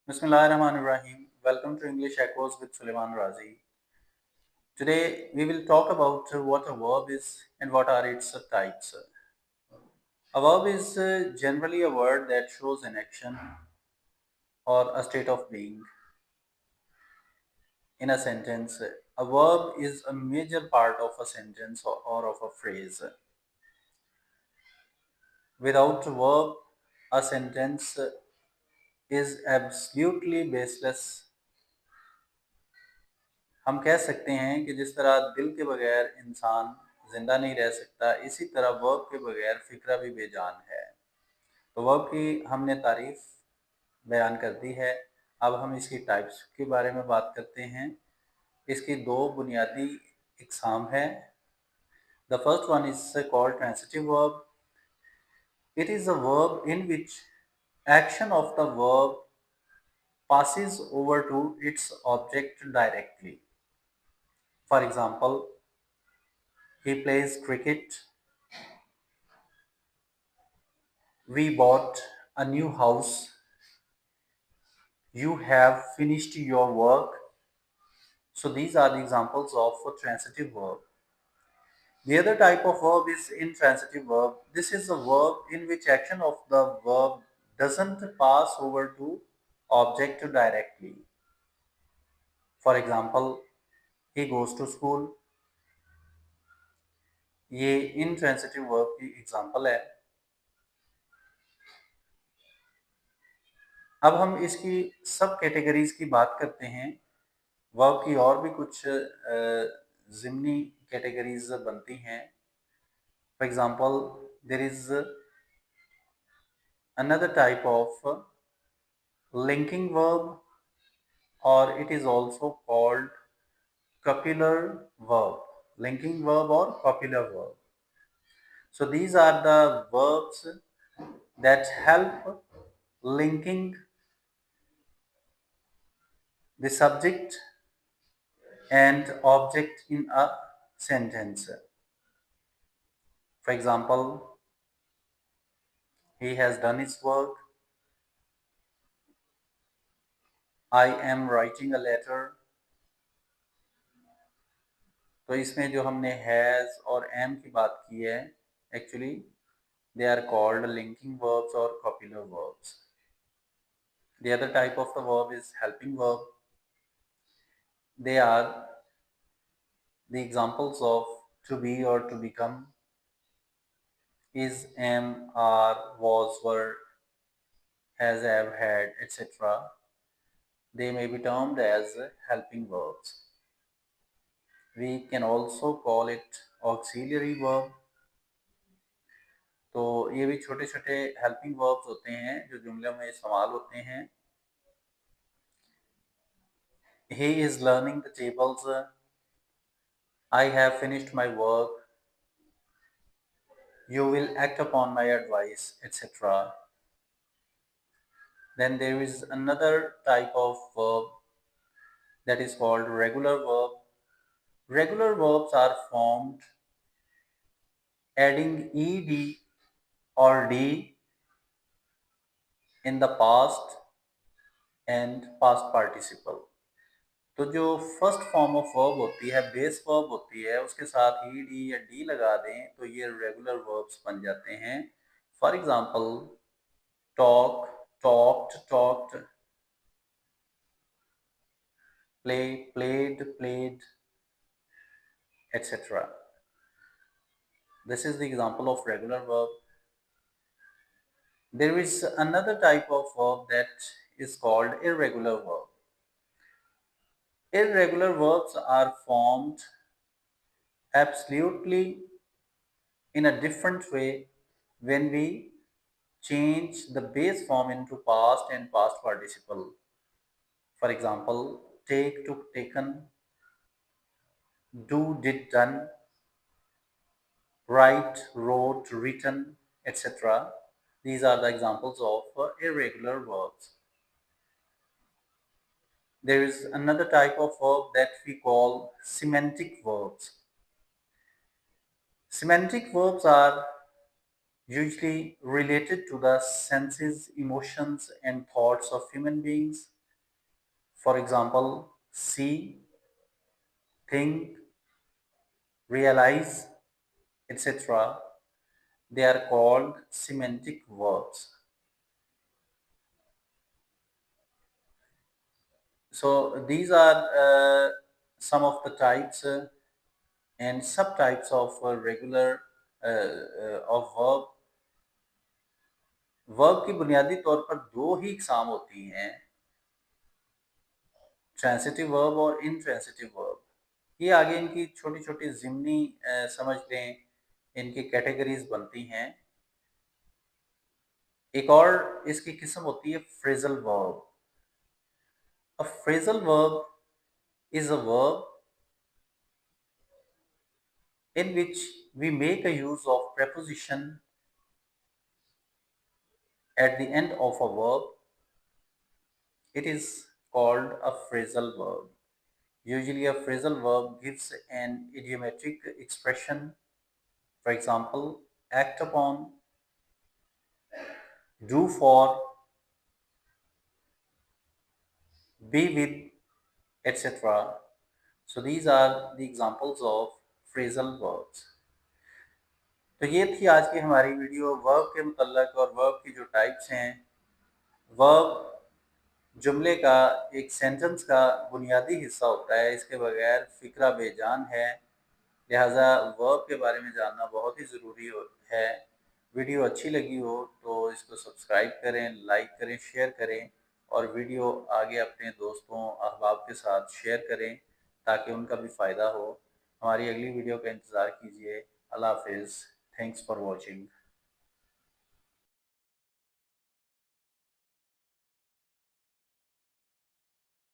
Bismillahirrahmanirrahim. Welcome to English Echoes with Suleiman Razi. Today we will talk about what a verb is and what are its types. A verb is generally a word that shows an action or a state of being in a sentence. A verb is a major part of a sentence or of a phrase. Without a verb, a sentence is absolutely baseless. हम कह सकते हैं कि जिस तरह दिल के बगैर इंसान जिंदा नहीं रह सकता, इसी तरह वर्ब के बगैर फिक्रा भी बेजान है। तो वर्ब की हमने तारीफ बयान कर दी है। अब हम इसकी टाइप्स के बारे में बात करते हैं। इसकी दो बुनियादी इकसाम है। The first one is called transitive verb. It is a verb in which action of the verb passes over to its object directly. For example, he plays cricket. We bought a new house. You have finished your work. So these are the examples of a transitive verb. The other type of verb is intransitive verb. This is a verb in which action of the verb doesn't pass over to object directly. For example, he goes to school. ये intransitive verb की example है। अब हम इसकी सब categories की बात करते हैं। वर्ब की और भी कुछ ज़िमनी कैटेगरीज बनती हैं। For example, there is another type of linking verb, or it is also called copular verb. Linking verb or copular verb. So these are the verbs that help linking the subject and object in a sentence. For example, he has done his work. I am writing a letter. तो इसमें जो हमने has और M की बात की है, actually they are called linking verbs और copular verbs. The other type of the verb is helping verb. They are the examples of to be or to become, is, am, are, was, were, has, have, had, etc. They may be termed as helping verbs. We can also call it auxiliary verb. तो ये भी छोटे छोटे helping verbs होते हैं जो जुमले में इस्तेमाल होते हैं। He is learning the tables. I have finished my work. You will act upon my advice, etc. Then there is another type of verb that is called regular verb. Regular verbs are formed adding ed or d in the past and past participle. तो जो first form of verb होती है, base verb होती है, उसके साथ E D या D लगा दें तो ये रेगुलर वर्ब्स बन जाते हैं। For example, talk, talked, talked, play, played, played, etc. This is the example of regular verb. There is another type of verb that is called irregular verb. Irregular verbs are formed absolutely in a different way when we change the base form into past and past participle. For example, take, took, taken, do, did, done, write, wrote, written, etc. These are the examples of irregular verbs. There is another type of verb that we call semantic verbs. Semantic verbs are usually related to the senses, emotions, and thoughts of human beings. For example, see, think, realize, etc. They are called semantic verbs. So these are some of the types and subtypes of regular of verb. Verb की बुनियादी तौर पर दो ही इकसाम होती हैं, transitive verb और इनट्रांसिटिव verb. ये आगे इनकी छोटी छोटी ज़िमनी समझ लें, इनकी कैटेगरीज बनती हैं। एक और इसकी किस्म होती है phrasal verb. A phrasal verb is a verb in which we make a use of preposition at the end of a verb. It is called a phrasal verb. Usually a phrasal verb gives an idiomatic expression. For example, act upon, do for, be with, etc. So these are the examples of phrasal verbs. तो ये थी आज की हमारी video verb के मुतल्लक और verb की जो टाइप्स हैं। वर्ब जुमले का एक सेंटेंस का बुनियादी हिस्सा होता है, इसके बगैर फ़िक्रा बेजान है। लिहाजा वर्ब के बारे में जानना बहुत ही ज़रूरी है। वीडियो अच्छी लगी हो तो इसको सब्सक्राइब करें, लाइक करें, शेयर करें और वीडियो आगे अपने दोस्तों अहबाब के साथ शेयर करें ताकि उनका भी फ़ायदा हो। हमारी अगली वीडियो का इंतज़ार कीजिए। अल्लाह हाफ़िज़। Thanks for watching.